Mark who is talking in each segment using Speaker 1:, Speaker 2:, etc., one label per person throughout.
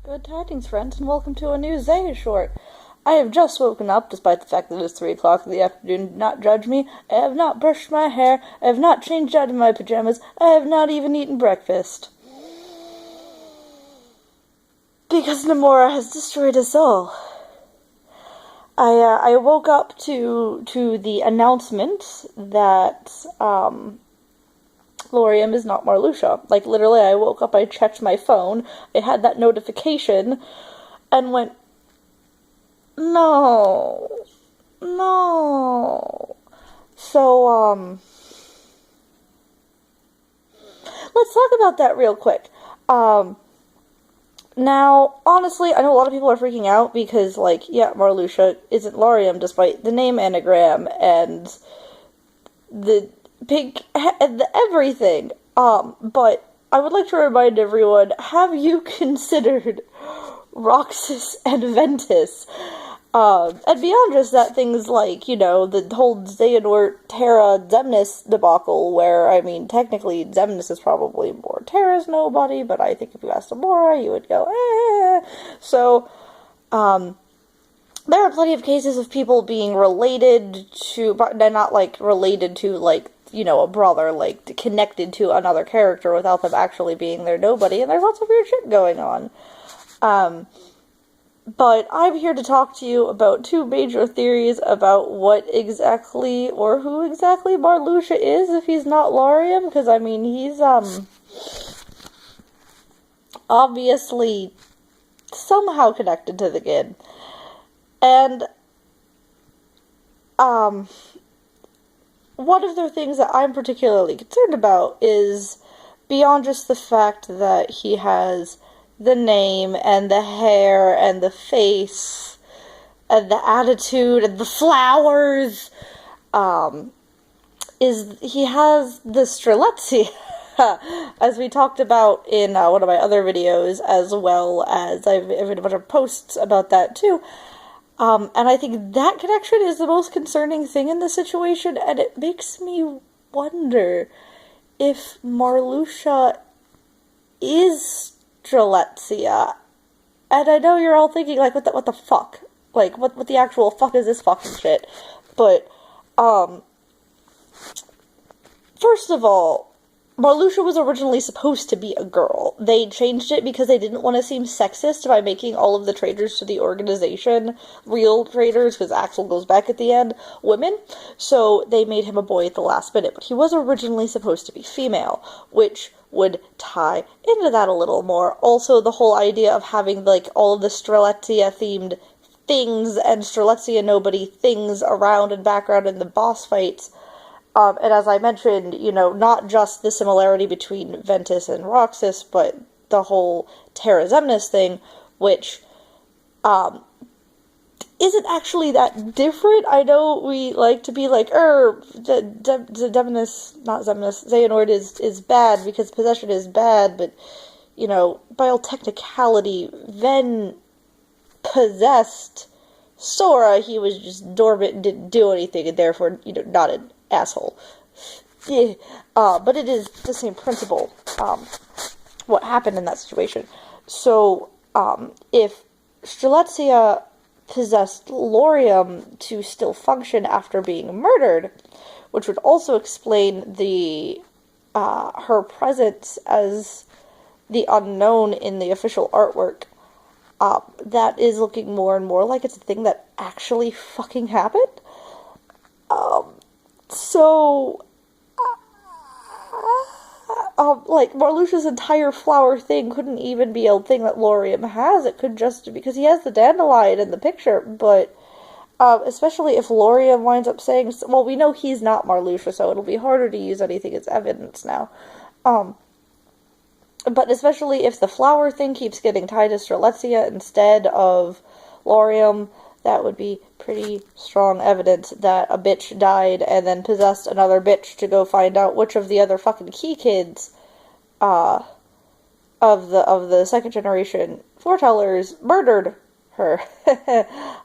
Speaker 1: Good tidings, friends, and welcome to a new Xehashort. I have just woken up, despite the fact that it is 3 o'clock in the afternoon. Do not judge me. I have not brushed my hair. I have not changed out of my pajamas. I have not even eaten breakfast. Because NOMURA has destroyed us all. I woke up to the announcement that, LAURIAM is not MARLUXIA. Like, literally, I woke up, I checked my phone, I had that notification, and went, no. So, let's talk about that real quick. Now, honestly, I know a lot of people are freaking out because, like, yeah, MARLUXIA isn't LAURIAM despite the name anagram and the pink and the everything. But I would like to remind everyone, have you considered Roxas and Ventus? And beyond just that, things like, you know, the whole Xehashort Terra Xemnas debacle, where, I mean, technically, Xemnas is probably more Terra's nobody, but I think if you asked NOMURA, you would go, eh. So, there are plenty of cases of people being related to, but not, like, related to, like, you know, a brother, like, connected to another character without them actually being their nobody, and there's lots of weird shit going on. But I'm here to talk to you about two major theories about what exactly, or who exactly MARLUXIA is if he's not LAURIAM, because, I mean, he's, obviously somehow connected to the kid. And, one of the things that I'm particularly concerned about is, beyond just the fact that he has the name, and the hair, and the face, and the attitude, and the flowers, is he has the Strelitzia, as we talked about in one of my other videos, as well as I've made a bunch of posts about that too. And I think that connection is the most concerning thing in the situation, and it makes me wonder if MARLUXIA is Strelitzia. And I know you're all thinking, like, what the fuck? Like, what the actual fuck is this fucking shit? But, first of all, MARLUXIA was originally supposed to be a girl. They changed it because they didn't want to seem sexist by making all of the traitors to the organization, real traitors, because Axel goes back at the end, women. So they made him a boy at the last minute. But he was originally supposed to be female, which would tie into that a little more. Also, the whole idea of having, like, all of the Strelitzia-themed things and Strelitzia nobody things around and background in the boss fights. And as I mentioned, you know, not just the similarity between Ventus and Roxas, but the whole Terra Xemnas thing, which, isn't actually that different. I know we like to be like, Xehanort is bad because possession is bad, but, you know, by all technicality, Ven possessed Sora. He was just dormant and didn't do anything, and therefore, you know, not an asshole. Yeah. But it is the same principle, what happened in that situation. So, if Strelitzia possessed LAURIAM to still function after being murdered, which would also explain the, her presence as the unknown in the official artwork, that is looking more and more like it's a thing that actually fucking happened. So, like, MARLUXIA's entire flower thing couldn't even be a thing that LAURIAM has. It could just, because he has the dandelion in the picture, but, especially if LAURIAM winds up saying, well, we know he's not MARLUXIA, so it'll be harder to use anything as evidence now. But especially if the flower thing keeps getting tied to Strelitzia instead of LAURIAM, that would be pretty strong evidence that a bitch died and then possessed another bitch to go find out which of the other fucking key kids, of the second generation foretellers murdered her,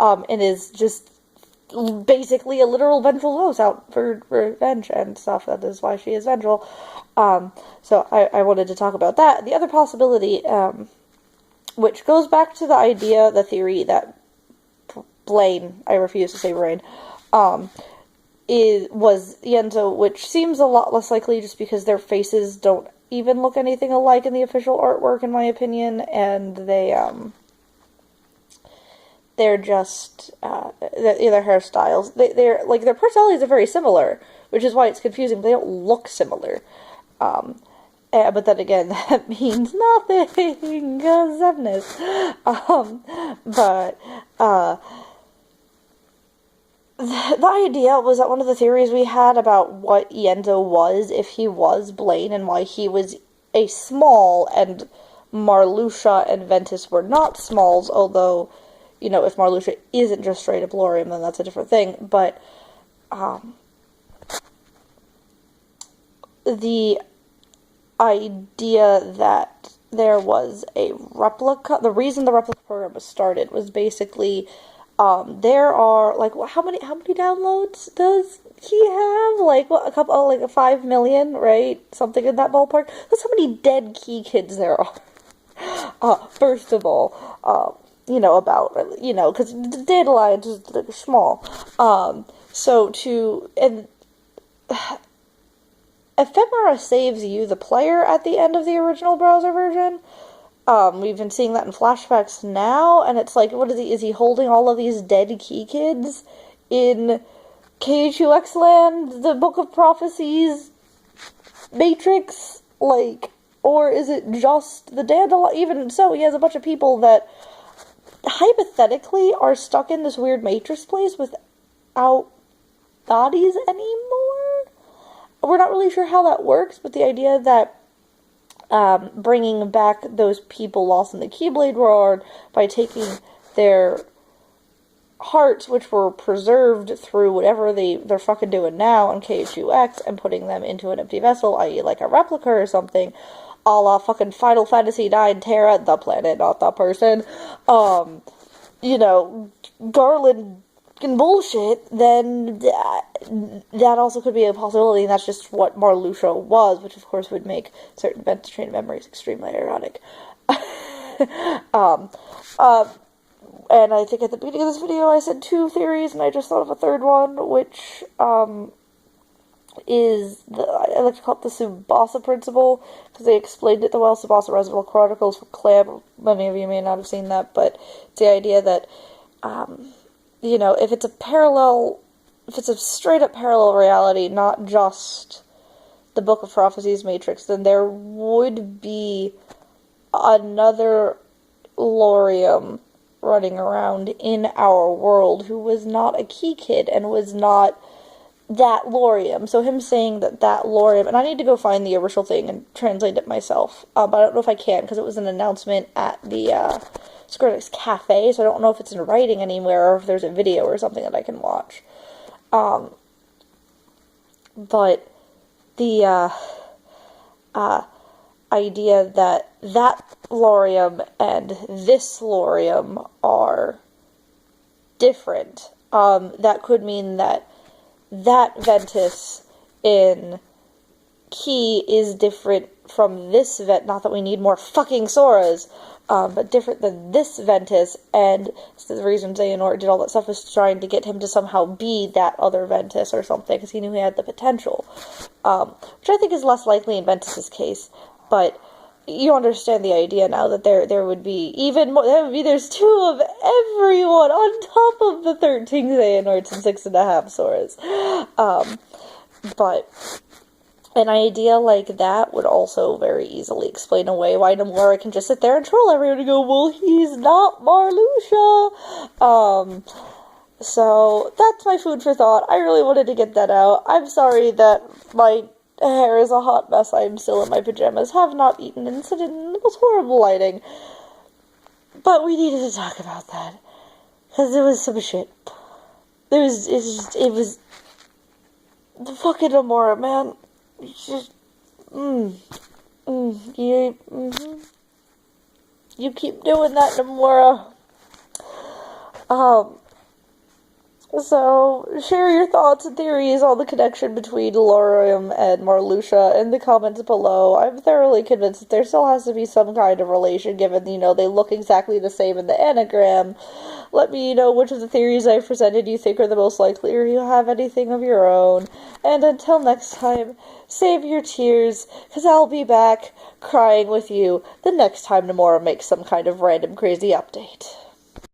Speaker 1: and is just basically a literal vengeful ghost out for revenge and stuff. That is why she is vengeful. So I wanted to talk about that. The other possibility, which goes back to the idea, the theory that Blaine, I refuse to say Brain, was Iendo, which seems a lot less likely just because their faces don't even look anything alike in the official artwork, in my opinion, and they're just, their hairstyles, they're, like, their personalities are very similar, which is why it's confusing, they don't look similar. But then again, that means nothing, because Zemnis. The idea was that one of the theories we had about what Iendo was, if he was Blaine, and why he was a small, and Marluxia and Ventus were not smalls, although, you know, if Marluxia isn't just straight up LAURIAM, then that's a different thing, but, the idea that there was a replica, the reason the replica program was started was basically, there are, like, how many downloads does he have? Like, what, a couple, like, 5 million, right? Something in that ballpark. That's how many dead key kids there are. First of all, you know, because the data lines is like, small. And Ephemera saves you, the player, at the end of the original browser version. We've been seeing that in flashbacks now, and it's like, what is he holding all of these dead key kids in KHUX land, the Book of Prophecies, Matrix, like, or is it just the Dandelion? Even so, he has a bunch of people that hypothetically are stuck in this weird Matrix place without bodies anymore? We're not really sure how that works, but the idea that bringing back those people lost in the Keyblade World by taking their hearts, which were preserved through whatever they're fucking doing now in KHUX, and putting them into an empty vessel, i.e. like a replica or something, a la fucking Final Fantasy IX Terra, the planet, not the person, you know, Garland and bullshit, then that also could be a possibility, and that's just what Marluxia was, which of course would make certain Ventus train memories extremely ironic. And I think at the beginning of this video I said 2 theories, and I just thought of a third one, which, is, I like to call it the Tsubasa Principle, because they explained it the well. Tsubasa Reservoir Chronicles from Clam, many of you may not have seen that, but it's the idea that, you know, if it's a straight up parallel reality, not just the Book of Prophecies Matrix, then there would be another LAURIAM running around in our world who was not a key kid and was not that LAURIAM. So him saying that LAURIAM, and I need to go find the original thing and translate it myself, but I don't know if I can, because it was an announcement at the Square Enix Cafe, so I don't know if it's in writing anywhere or if there's a video or something that I can watch. But the idea that LAURIAM and this LAURIAM are different, that could mean that Ventus in Key is different from this not that we need more fucking Soras, but different than this Ventus, and the reason Xehanort did all that stuff was trying to get him to somehow be that other Ventus or something, because he knew he had the potential, which I think is less likely in Ventus's case, but you understand the idea now that there would be even more, there's 2 of everyone on top of the 13 Xehanorts and 6.5 Soras, but an idea like that would also very easily explain away why NOMURA can just sit there and troll everyone and go, well, he's not Marluxia. So that's my food for thought. I really wanted to get that out. I'm sorry that my hair is a hot mess. I am still in my pajamas, have not eaten, and sit in the most horrible lighting. But we needed to talk about that, because it was some shit. It was the fucking NOMURA, man. It's just, you keep doing that, NOMURA. So, share your thoughts and theories on the connection between LAURIAM and MARLUXIA in the comments below. I'm thoroughly convinced that there still has to be some kind of relation, given, they look exactly the same in the anagram. Let me know which of the theories I've presented you think are the most likely, or you have anything of your own. And until next time, save your tears, because I'll be back crying with you the next time Nomura makes some kind of random crazy update.